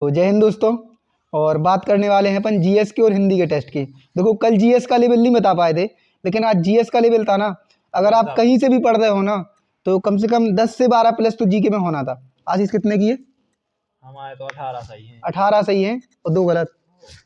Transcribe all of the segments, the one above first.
तो जय हिंद दोस्तों। और बात करने वाले हैं अपन जीएस के और हिंदी के टेस्ट की। देखो कल जीएस का लेवल नहीं बता पाए थे, लेकिन आज जीएस का लेवल था ना। अगर आप कहीं से भी पढ़ रहे हो ना तो कम से कम 10 से 12 प्लस तो जीके में होना था। आशीष कितने किए? हमारे तो 18 सही है। 18 सही है और 2 गलत।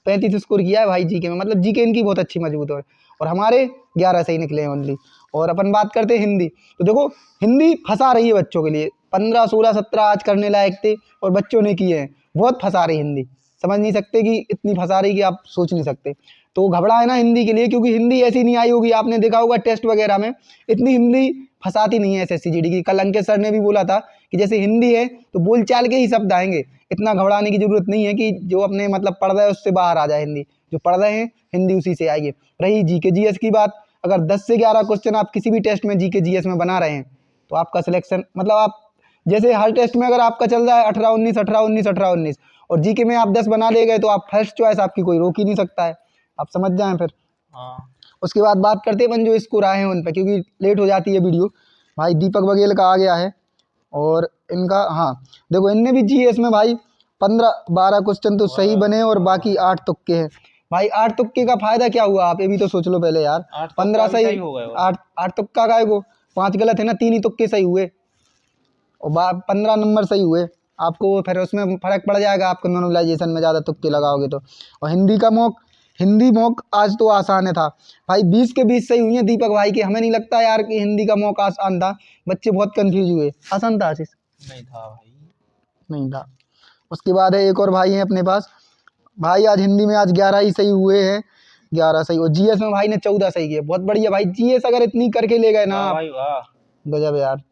35 स्कोर किया है भाई जीके में, मतलब जीके इनकी बहुत अच्छी मजबूत है। और हमारे 11 सही निकले हैं ओनली। और अपन बात करते हैं हिंदी। तो देखो हिंदी फंसा रही है बच्चों के लिए। 15 16 17 आज करने लायक थे और बच्चों ने किए हैं। बहुत फंसा रही हिंदी, समझ नहीं सकते कि इतनी फंसा रही कि आप सोच नहीं सकते। तो घबराए ना हिंदी के लिए, क्योंकि हिंदी ऐसी नहीं आई होगी, आपने देखा होगा टेस्ट वगैरह में इतनी हिंदी फंसाती नहीं है एसएससी जीडी की। कल अंकित सर ने भी बोला था कि जैसे हिंदी है तो बोलचाल के ही शब्द आएंगे, इतना घबराने की जरूरत नहीं है कि जो अपने मतलब पढ़ रहे हैं उससे बाहर आ जाए। हिंदी जो पढ़ रहे हैं हिंदी उसी से आएगी। रही जीके जीएस की बात, अगर 10 से 11 क्वेश्चन आप किसी भी टेस्ट में जीके जीएस में बना रहे हैं तो आपका सिलेक्शन, मतलब आप जैसे हर टेस्ट में अगर आपका चल रहा है 18 19 18 19 18 19 और जीके में आप 10 बना ले गए तो आप फर्स्ट चॉइस, आपकी कोई रोक ही नहीं सकता है। आप समझ जाएं फिर। हाँ। उसके बाद बात करते हैं जो स्कोर आए हैं उन पे, क्योंकि लेट हो जाती है वीडियो। भाई दीपक बघेल का आ गया है और इनका, हाँ देखो इनने भी जीएस में भाई 15 12 क्वेश्चन तो सही बने और बाकी 8 तुक्के हैं। भाई 8 तुक्के का फायदा क्या हुआ, आप ये भी तो सोच लो पहले यार। 15 सही हो गए। 8 तुक्का का है वो, 5 गलत है ना, 3 ही तुक्के सही हुए और 15 नंबर सही हुए। आपको फिर उसमें फर्क पड़ जाएगा, आपको नॉर्मलाइजेशन में ज़्यादा तुक्के लगाओगे तो। और हिंदी मॉक आज तो आसान है था भाई, 20 के 20 सही हुई है दीपक भाई के। हमें नहीं लगता यार कि हिंदी का मॉक आसान था, बच्चे बहुत कंफ्यूज हुए। आसान था आशीष? नहीं था भाई, नहीं था। उसके बाद है एक और भाई है अपने पास भाई, आज हिंदी में आज 11 ही सही हुए हैं, 11 सही। और जीएस में भाई ने 14 सही किए, बहुत बढ़िया भाई। जीएस अगर इतनी करके ले गए ना वाह आप, भाई वाह। गजब यार।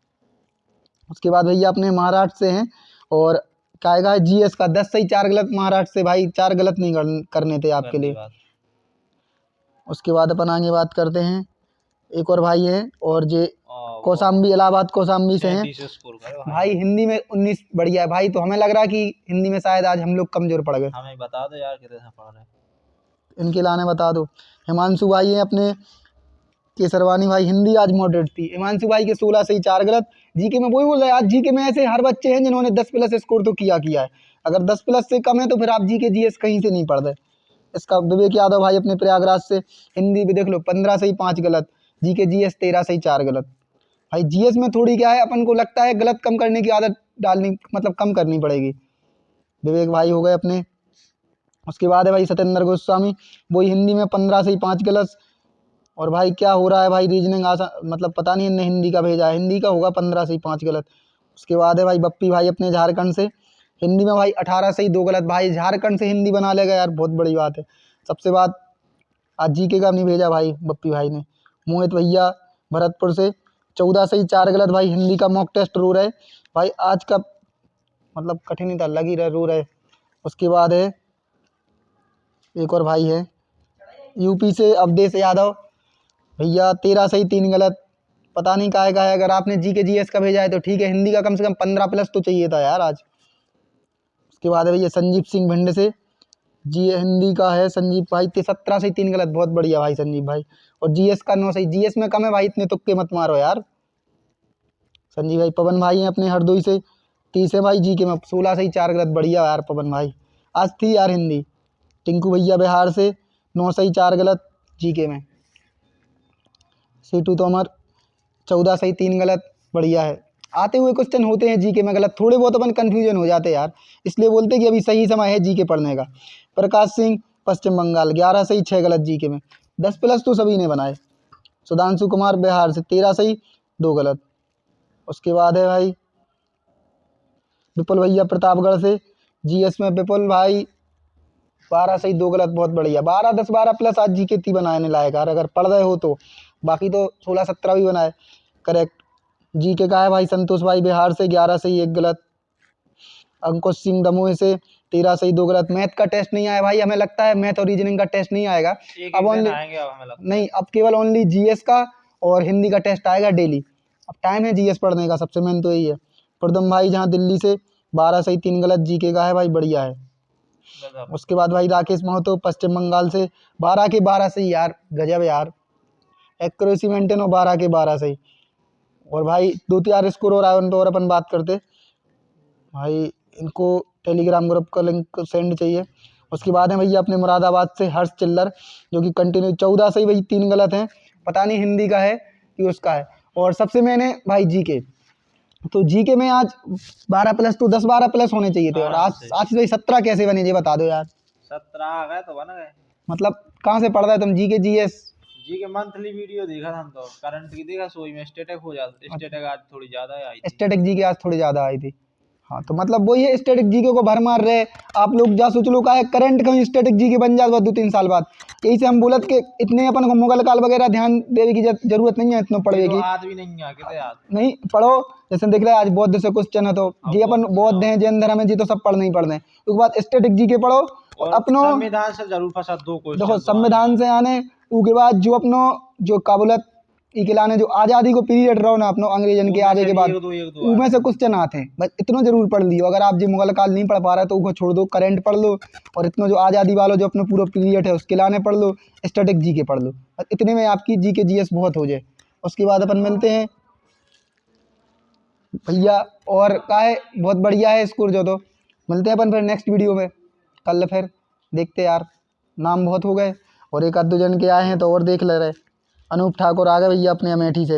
उसके बाद भैया अपने महाराष्ट्र से हैं और क्या है जीएस का 10 सही 4 गलत। महाराष्ट्र से भाई 4 गलत नहीं करने थे आपके लिए। उसके बाद अपन आगे बात करते हैं, एक और भाई है और जे कौशाम्बी, इलाहाबाद कौशाम्बी से हैं 33 स्कोर का भाई। हिंदी में 19 बढ़िया है भाई। तो हमें लग रहा है कि हिंदी में शायद आज हम लोग कमजोर पड़ गए। हमें बता दो यार कितने पढ़ रहे हैं। इनके लाने बता दो। हिमांशु भाई है अपने केसरवानी भाई, हिंदी आज मॉडरेट थी। हिमांशु भाई के 16 सही 4 गलत। जीके में वही बोल रहे हैं, आज जीके में ऐसे हर बच्चे हैं जिन्होंने 10 प्लस स्कोर तो किया है। अगर 10 प्लस से कम है तो फिर आप जीके जीएस कहीं से नहीं पढ़ रहे। इसका विवेक यादव भाई अपने प्रयागराज से, हिंदी भी देख लो 15 सही 5 गलत। जीके जीएस 13 सही 4 गलत। भाई जीएस में थोड़ी क्या है, अपन को लगता है गलत कम करने की आदत डालनी, मतलब कम करनी पड़ेगी। विवेक भाई हो गए अपने। उसके बाद है भाई सत्येंद्र गोस्वामी, वही हिंदी में 15 सही 5 गलत। और भाई क्या हो रहा है भाई, रीजनिंग आसान, मतलब पता नहीं इनने हिंदी का भेजा है, हिंदी का होगा 15 सही 5 गलत। उसके बाद है भाई बप्पी भाई अपने झारखंड से, हिंदी में भाई 18 सही 2 गलत। भाई झारखंड से हिंदी बना लेगा यार, बहुत बड़ी बात है। सबसे बात, आज जीके का नहीं भेजा भाई बप्पी भाई ने। मोहित भैया भरतपुर से 14 सही 4 गलत। भाई हिंदी का मॉक टेस्ट रो रहे भाई, आज का मतलब कठिन ही था, लग ही रहा रो रहे। उसके बाद है एक और भाई है यूपी से अवधेश यादव, भैया 13 सही 3 गलत। पता नहीं काहे का है, अगर आपने जीके जीएस का भेजा है तो ठीक है, हिंदी का कम से कम 15 प्लस तो चाहिए था यार आज। उसके बाद है भैया संजीव सिंह भिंड से, जी हिंदी का है संजीव भाई 17 सही 3 गलत। बहुत बढ़िया भाई संजीव भाई। और जीएस का 9 सही। जीएस में कम है भाई, इतने तुक्के मत मारो यार। संजीव भाई पवन भाई हैं अपने हरदोई से, 30 है भाई जीके में 16 सही 4 गलत। बढ़िया यार पवन भाई, आज थी यार हिंदी। टिंकू भैया बिहार से 9 सही 4 गलत जीके में। सीटू तोमर 14 सही 3 गलत। बढ़िया है। आते हुए क्वेश्चन होते हैं जीके में गलत, थोड़े बहुत अपन कन्फ्यूजन हो जाते हैं यार, इसलिए बोलते हैं कि अभी सही समय है जीके पढ़ने का। प्रकाश सिंह पश्चिम बंगाल 11 सही 6 गलत जीके में। 10 प्लस तो सभी ने बनाए। सुधांशु कुमार बिहार से 13 सही 2 गलत। उसके बाद है भाई विपुल भैया प्रतापगढ़ से, जीएस में विपुल भाई 12 सही 2 गलत। बहुत बढ़िया। 12 10 12 प्लस आज जीके ती बनाने लायक यार, अगर पढ़ रहे हो तो। बाकी तो 16 17 भी बनाए करेक्ट। जीके का है भाई संतोष भाई बिहार से 11 सही 1 गलत। अंकुश सिंह दमोह से 13 सही 2 गलत। मैथ का टेस्ट नहीं आया भाई, हमें लगता है मैथ और रीजनिंग का टेस्ट नहीं आएगा अब ओनली, नहीं अब केवल ओनली जीएस का और हिंदी का टेस्ट आएगा डेली। अब टाइम है जीएस पढ़ने का, सबसे मेन तो यही है। प्रदम भाई जहाँ दिल्ली से 12 सही 3 गलत जीके का है भाई, बढ़िया है। उसके बाद भाई राकेश महतो पश्चिम बंगाल से 12 के 12 सही यार, गजब यार। एक्यूरेसी मेंटेन हो 12 के 12 सही। और भाई 2 4 स्कोर हो रहा है उन पर और अपन बात करते भाई। इनको टेलीग्राम ग्रुप का लिंक सेंड चाहिए। उसके बाद है भैया अपने मुरादाबाद से हर्ष चिल्लर, जो कि कंटिन्यू 14 से ही भाई 3 गलत हैं, पता नहीं हिंदी का है कि उसका है। और सबसे मैंने भाई जीके, तो जीके में आज 12+ तो 10-12+ होने चाहिए थे, और आज आराम से। आज भाई 17 कैसे बने ये बता दो यार। 17 आ गए तो बन गए। मतलब कहाँ से पढ़ रहे तुम जीके जीएस? जी के मंथली वीडियो देखा था हम तो, करंट की देखा, सोई में स्टेटिक हो जाता, स्टेटिक आज थोड़ी ज्यादा आई थी। स्टैटिक जीके आज थोड़ी ज़्यादा आई थी। हाँ तो मतलब वही है, स्टैटिक जीके को भर मार रहे आप लोग। जा सोच लो का है करंट का स्टैटिक जीके बन जाता 2-3 साल बाद। यही से हम बोलत के इतने अपन को मुगल काल वगैरह ध्यान देने की जरूरत नहीं है, इतना पढ़ने ये तो की याद भी नहीं है, कितने याद। नहीं पढ़ो। जैसे देख रहे हैं आज बौद्ध से क्वेश्चन है, तो ये अपन बौद्ध हैं, जैन धर्म है, जी तो सब पढ़ने ही पढ़ने हैं। उसके बाद स्टैटिक जीके पढ़ो और और अपनो संविधान से जरूर फंसा 2 देखो क्वेश्चन। संविधान से आने। उसके बाद जो अपनो जो काबुलत ई के लाने जो आज़ादी को पीरियड रहो ना अपनो अंग्रेजन के आवे के बाद, एक दो उनमें से क्वेश्चन आते हैं, बस इतना जरूर पढ़ लियो। अगर आप जी मुगल काल नहीं पढ़ पा रहे तो उसको छोड़ दो, करंट पढ़ लो, और इतना जो आज़ादी वालों जो अपना पूरा पीरियड है उसके लाने पढ़ लो, स्टैटिक जीके पढ़ लो, बस इतने में आपकी जीके जीएस बहुत हो जाए। उसके बाद अपन मिलते हैं भैया, और का है बहुत बढ़िया है स्कोर जो, तो मिलते हैं अपन फिर नेक्स्ट वीडियो में कल। फिर देखते यार, नाम बहुत हो गए और एक आध दो जन के आए हैं तो और देख ले रहे। अनूप ठाकुर आ गए भैया अपने अमेठी से।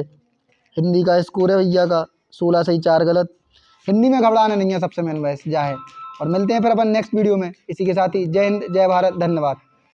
हिंदी का स्कोर है भैया का 16 से ही 4 गलत। हिंदी में घबराना नहीं है, सबसे मेन बस जा है। और मिलते हैं फिर अपन नेक्स्ट वीडियो में। इसी के साथ ही जय हिंद, जय भारत, धन्यवाद।